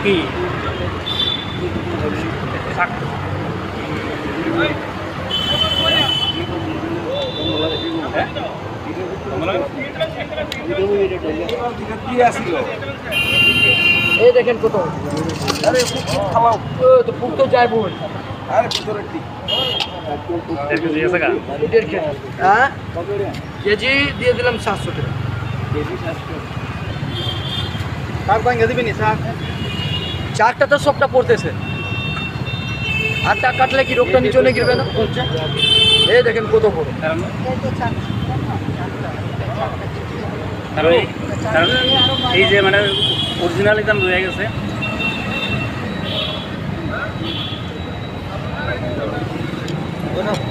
কি এই দেখেন কত আরে খাওয়াও তো পুক তো যায় বল আরে ভিতরে ঠিক হ্যাঁ কেজি দিয়ে দিলাম 700 টাকা কেজি 700 শাক ভাঙা দিবেনি শাক চারটা তো সবটা পড়তেছে আটটা কাটলে কি রোগটা নিচনে গিরবে না এই দেখেন কত বড় এই যে মানে অরিজিনাল একদম রয়ে গেছে